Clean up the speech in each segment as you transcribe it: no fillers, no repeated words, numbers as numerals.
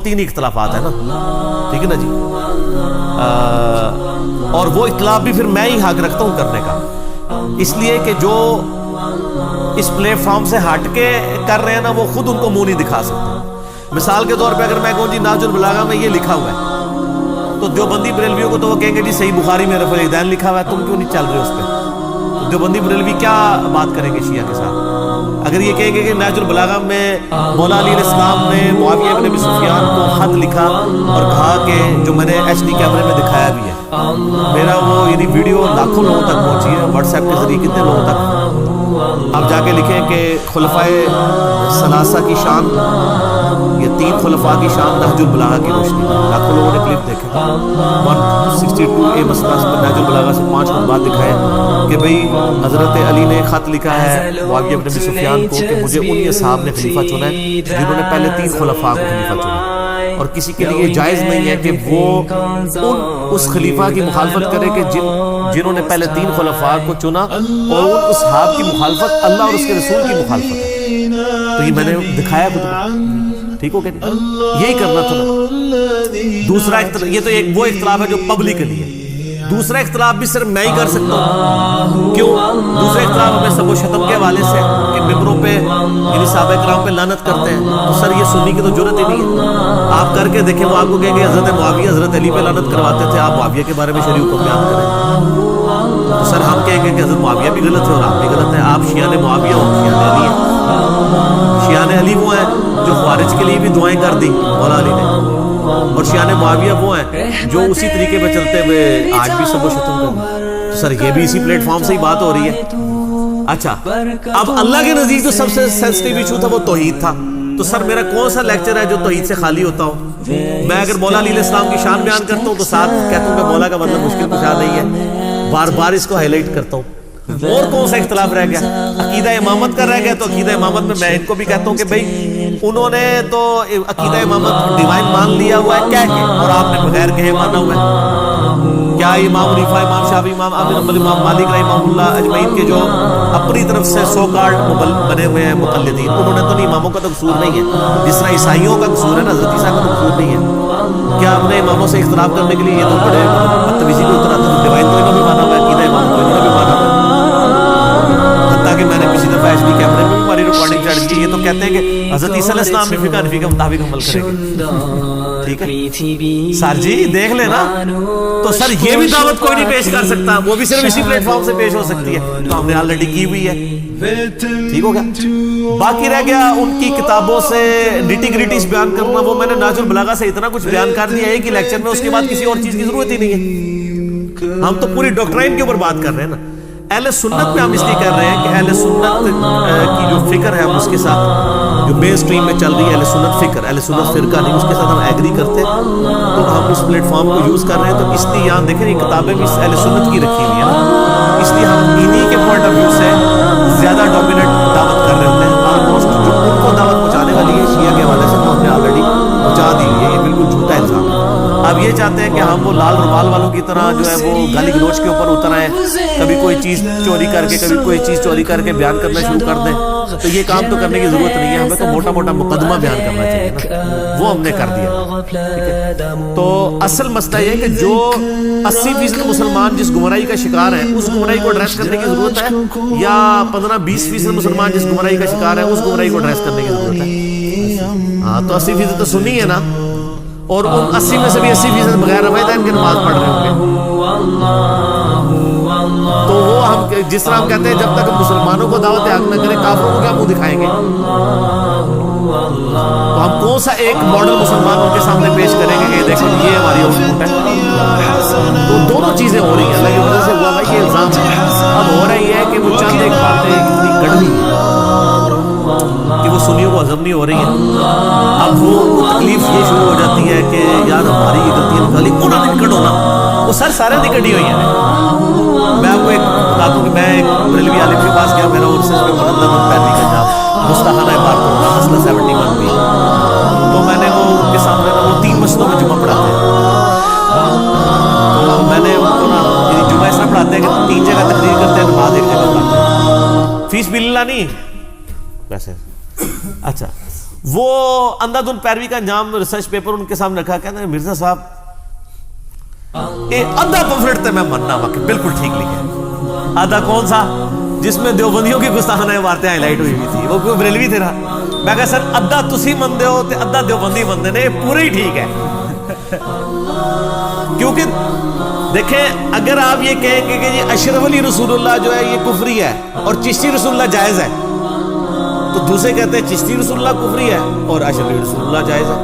تین اختلافات ہیں نا, ٹھیک ہے نا جی. اور وہ اختلاف بھی پھر میں ہی حق رکھتا ہوں کرنے کا, اس لیے کہ جو اس پلیٹ فارم سے ہٹ کے کر رہے ہیں نا وہ خود ان کو منہ نہیں دکھا سکتے. مثال کے طور پہ اگر میں کہوں جی نہج البلاغہ میں یہ لکھا ہوا ہے, تو دیوبندی بریلویوں کو تو وہ کہیں گے جی صحیح بخاری میں رفع الیدین لکھا ہوا ہے, تم کیوں نہیں چل رہے اس پہ. دیوبندی بریلوی کیا بات کریں گے شیعہ کے ساتھ؟ اگر یہ کہیں گے کہ نہج البلاغہ میں مولا علی علیہ السلام نے معاویہ ابن ابی سفیان کو خط لکھا اور کہا کہ جو میں نے ایچ ڈی کیمرے میں دکھایا بھی ہے, میرا وہ یعنی ویڈیو لاکھوں لوگوں تک پہنچی ہے, واٹس ایپ کے ذریعے کتنے لوگوں تک. آپ جا کے لکھیں کہ خلفائے ثلاثہ کی شان, یہ تین خلفاء کی شان نہج البلاغہ کی روشنی, لاکھوں لوگوں نے کلپ دیکھے. 162 مسئلہ نہج البلاغہ سے 5 خطبات دکھائے کہ بھئی حضرت علی نے خط لکھا ہے معاویہ بن ابی سفیان کو کہ مجھے انہی اصحاب نے خلیفہ چنا ہے جنہوں نے پہلے 3 خلفاء کو خلیفہ چنا, اور کسی کے لیے جائز نہیں ہے کہ وہ اس خلیفہ کی مخالفت کرے کہ جنہوں نے پہلے 3 خلفاء کو چنا, اور ان اصحاب کی مخالفت اللہ اور اس کے رسول کی مخالفت ہے. تو یہ میں نے دکھایا خود, ٹھیک ہو گیا, یہی کرنا تھا نا. دوسرا یہ تو ایک وہ اختلاف ہے جو پبلکلی ہے. دوسرا اختلاف بھی صرف میں ہی کر سکتا ہوں. کیوں؟ دوسرا اختلاف ہمیں سب و شتم کے حوالے سے کہ ممبروں پہ یعنی صحابہ کرام پہ لعنت کرتے ہیں, تو سر یہ سنی کی تو ضرورت ہی نہیں ہے. آپ کر کے دیکھیں, وہ آپ کو کہیں کہ حضرت معاویہ حضرت علی پہ لعنت کرواتے تھے, آپ معاویہ کے بارے میں شرعی حکم بیان کریں. تو سر ہم کہیں گے کہ حضرت معاویہ بھی غلط ہے اور آپ بھی غلط ہیں. آپ شیعہ نے معاویہ ہو, شیعہ نے علی ہے. شیعہ نے علی وہ ہیں جو خوارج کے لیے بھی دعائیں کر دی مولا علی نے, اور شیعہ معاویہ وہ ہیں جو اسی طریقے پہ چلتے ہوئے آج بھی سب و شتم کرتے ہیں. تو سر یہ بھی اسی پلیٹ فارم سے ہی بات ہو رہی ہے. اچھا, اب اللہ کے نزدیک جو سب سے سینسٹیو ایشو تھا وہ توحید تھا, تو سر میرا کون سا لیکچر ہے جو توحید سے خالی ہوتا ہوں؟ میں اگر مولا علی علیہ السلام کی شان بیان کرتا ہوں تو ساتھ کہتا ہوں کہ مولا کا مطلب مشکل کشا نہیں ہے, بار بار اس کو ہائی لائٹ کرتا ہوں. اور کون سا اختلاف رہ گیا؟ عقیدہ امامت کا رہ گیا, تو عقیدہ امامت میں میں ان کو بھی کہتا ہوں کہ بھئی انہوں نے تو عقیدہ امامت ڈیوائن مان لیا ہوا ہے کہہ کے, اور آپ نے بغیر کہے مانا ہوا ہے. کیا امام حنیفہ, امام شافعی, امام احمد بن حنبل, امام مالک رحمہ اللہ اجمعین کے جو اپنی طرف سے سو کارڈ بنے ہوئے ہیں مقلدین, انہوں نے تو نہیں, اماموں کا تو قصور نہیں ہے جس طرح عیسائیوں کا قصور ہے نا, حضرت عیسیٰ کا تو قصور نہیں ہے. کیا اپنے اماموں سے اختلاف کرنے کے لیے یہ تو بڑے بدتمیزی کو اترا تھا؟ ڈیوائن تو انہوں نے بھی مانا ہوا ہے, عقیدہ امام تو انہوں نے بھی مانا ہوا ہے. حتیٰ کہ میں نے پچھلی دفعہ ایچ ڈی کیمرے میں بھی ہماری ریکارڈنگ چڑھ کی, یہ تو کہتے ہیں کہ حضرت عیسیٰ علیہ السلام بھی فقہ حنفی کے مطابق عمل کریں گے. ٹھیک ہے سر جی دیکھ لینا. تو سر یہ بھی دعوت کوئی نہیں پیش کر سکتا, وہ بھی صرف اسی پلیٹ فارم سے پیش ہو سکتی ہے, تو ہم نے آلریڈی کی ہوئی ہے. ٹھیک ہو گیا. باقی رہ گیا ان کی کتابوں سے نٹی گریٹیز بیان کرنا, وہ میں نے نہج البلاغہ سے اتنا کچھ بیان کر دیا ایک ہی لیکچر میں, اس کے بعد کسی اور چیز کی ضرورت ہی نہیں ہے. ہم تو پوری ڈاکٹرائن کے اوپر بات کر رہے ہیں نا. اہل سنت میں ہم اس لیے کر رہے ہیں کہ اہل سنت کی جو فکر ہے ہم اس کے ساتھ جو مین سٹریم میں چل رہی ہے اہل سنت فکر, اہل سنت فرقہ نہیں, اس کے ساتھ ہم ایگری کرتے ہیں, تو ہم اس پلیٹ فارم کو یوز کر رہے ہیں. تو اس لیے یہاں دیکھیں یہ کتابیں بھی اہل سنت کی رکھی ہوئی ہیں نا, اس لیے ہم انہی کے پوائنٹ آف ویو سے زیادہ ڈومیننٹ دعوت کر رہے ہوتے ہیں. آلموسٹ جو ان کو دعوت پہنچانے والی ہے شیعہ کے حوالے سے تو ہم نے آلریڈی پہنچا دی ہے, یہ بالکل جھوٹا الزام ہے. اب یہ چاہتے ہیں کہ ہم وہ لال رومال والوں کی طرح جو ہے وہ گالی گلوچ کے اوپر اتر آئیں, کبھی کوئی چیز چوری کر کے کبھی کوئی چیز چوری کر کے بیان کرنا شروع کر دیں. تو یہ کام تو کرنے کی ضرورت نہیں ہے, ہمیں تو موٹا موٹا مقدمہ بیان کرنا چاہیے نا, وہ ہم نے کر دیا. تو اصل مسئلہ یہ ہے کہ جو 80% مسلمان جس گمراہی کا شکار ہیں اس گمراہی کو ایڈریس کرنے کی ضرورت ہے, یا 15-20% مسلمان جس گمراہی کا شکار ہیں اس گمراہی کو ایڈریس کرنے کی ضرورت ہے. ہاں تو 80% تو سنی ہے نا, اور ان 80 میں سے بھی 80% بغیر روایت ان کے نماز پڑھ رہے ہوں گے. تو وہ ہم جس طرح ہم کہتے ہیں جب تک مسلمانوں کو دعوت حق نہ کریں کافروں کو کیا منہ دکھائیں گے, تو ہم کون سا ایک ماڈل مسلمانوں کے سامنے پیش کریں گے کہ دیکھو یہ ہماری حکومت ہے. تو دونوں چیزیں ہو رہی ہیں, اللہ کی وجہ سے ہوا بھائی یہ الزام ہے. اب ہو رہی ہے کہ وہ چند ایک باتیں اتنی کڑوی کہ وہ سنیوں کو ہضم نہیں ہو رہی ہیں. اب وہ تکلیف یہ شروع ہو جاتی ہے کہ یار ہماری یہ غلطیاں نکالی انہوں نے کٹو نا, وہ سر سارے دی کٹی ہوئی ہیں. میں آپ کو ایک بتا دوں کہ میں ایک بریلوی عالم کے پاس گیا, میرا ارسز میں مقدمہ پیروی کا جاب مستحانہ عبارت ہوگا مسئلہ 71 بھی, تو میں نے وہ ان کے سامنے وہ 3 مسجدوں میں جمعہ پڑھاتے ہیں, تو میں نے ان کو نا جمعہ اس طرح پڑھاتے ہیں کہ 3 جگہ تقریر کرتے ہیں, نماز ایک جگہ پڑھاتے ہیں, فیس بل نہیں ویسے. اچھا وہ اندھا دھند پیروی کا انجام ریسرچ پیپر ان کے سامنے رکھا, کہتے ہیں مرزا صاحب آدھا پمفلٹ تے میں مننا وا کہ بالکل ٹھیک لکھا, آدھا کون سا جس میں دیوبندیوں کی گستاخانہ عبارتیں ہائی لائٹ ہوئی ہوئی تھی, وہ کوئی بریلوی تھے نا. میں کہا سر ادھا تسی مندے ہو تے ادھا دیوبندی مندے نے, پورے ہی ٹھیک ہے. کیونکہ دیکھیں اگر آپ یہ کہیں گے کہ یہ اشرف علی رسول اللہ جو ہے یہ کفری ہے اور چشتی رسول اللہ جائز ہے, تو دوسرے کہتے ہیں چشتی رسول اللہ کفری ہے اور اشرف علی رسول اللہ جائز ہے.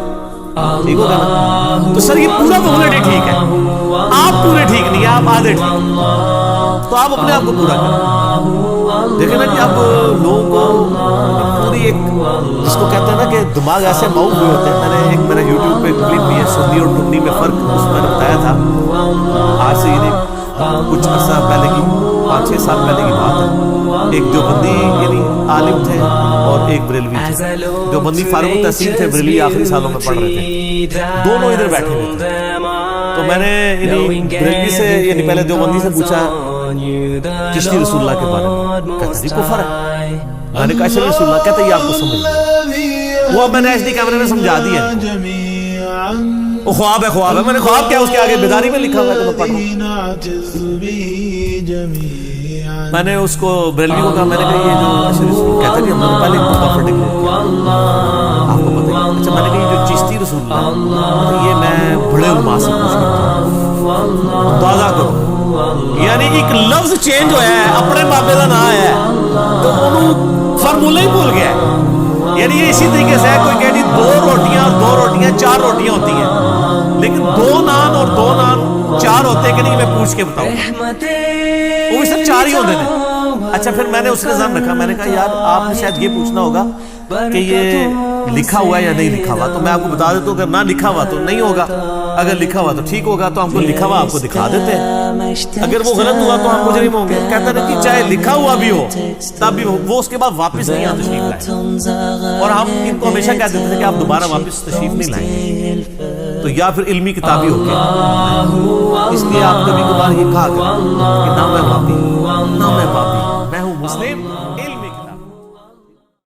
ٹھیک ہوگا نا؟ تو سر یہ پورا پمفلٹ ہی ٹھیک ہے, آپ پورے ٹھیک نہیں ہیں, آپ آدھے ٹھیک, تو آپ اپنے آپ کو پورا کریں. دیکھیں نا کہ اب لوگوں کو پوری ایک جس کو کہتے ہیں نا کہ دماغ ایسے معاف ہوئے ہوتے ہیں. میں نے ایک میرا یوٹیوب پہ کلپ بھی ہے سنی اور ٹنی میں فرق, اس میں نے بتایا تھا آج سے یعنی کچھ عرصہ پہلے کی 5-6 سال پہلے کی بات ہے. ایک دیوبندی یعنی عالم تھے اور ایک بریلوی تھے. دیوبندی فارغ التحصیل تھے, بریلوی آخری سالوں میں پڑھ رہے تھے, دونوں ادھر بیٹھے ہوئے تھے. تو میں نے یعنی بریلوی سے یعنی پہلے دیوبندی سے پوچھا چشتی رسول اللہ کے بارے میں, کہتا جی کفر ہے. میں نے کہا اشرف رسول اللہ, کہتا یہ آپ کو سمجھ نہیں, وہ میں نے ایچ ڈی کیمرے میں سمجھا دیا, وہ خواب ہے خواب ہے. میں نے خواب کیا اس کے آگے بیداری میں لکھا ہوا ہے کہ میں پڑھ رہا ہوں. میں نے اس کو بریلوی کو کہا, میں نے کہا یہ جو اشرف رسول کہتا ہے کہ ہم نے پہلے کمفرٹنگ آپ کو پتہ ہے. اچھا میں نے کہا یہ جو چشتی رسول اللہ یہ میں بڑے علماء سے پوچھ کرتا ہوں, اندازہ کرو یعنی ایک لفظ چینج ہوا ہے, اپنے بابے کا نام ہے تو انہوں فارمولہ ہی بھول گیا ہے. یعنی یہ اسی طریقے سے ہے, کوئی کہہ دی 2 روٹیاں اور 2 روٹیاں 4 روٹیاں ہوتی ہیں, لیکن 2 نان اور 2 نان 4 ہوتے ہیں کہ نہیں, میں پوچھ کے بتاؤں وہ بھی سب 4 ہی ہوتے ہیں. اچھا پھر میں نے اس نظام رکھا, میں نے کہا یار آپ نے شاید یہ پوچھنا ہوگا کہ یہ لکھا ہوا ہے یا نہیں لکھا ہوا, تو میں آپ کو بتا دیتا ہوں اگر نہ لکھا ہوا تو نہیں ہوگا, اگر لکھا ہوا تو ٹھیک ہوگا. تو ہم کو لکھا ہوا آپ کو دکھا دیتے ہیں, اگر وہ غلط ہوا تو ہم مجرم ہوں گے. کہتا ہے کہ چاہے لکھا ہوا بھی ہو تب بھی وہ اس کے بعد واپس نہیں آ تشریف لائیں, اور ہم ان کو ہمیشہ کہہ دیتے تھے کہ آپ دوبارہ واپس تشریف نہیں لائیں, تو یا پھر علمی کتابی ہو کے. اس لیے آپ کبھی کبھار یہ کہا کریں کہ نہ میں پاپی نہ میں پاپی, میں ہوں مسلم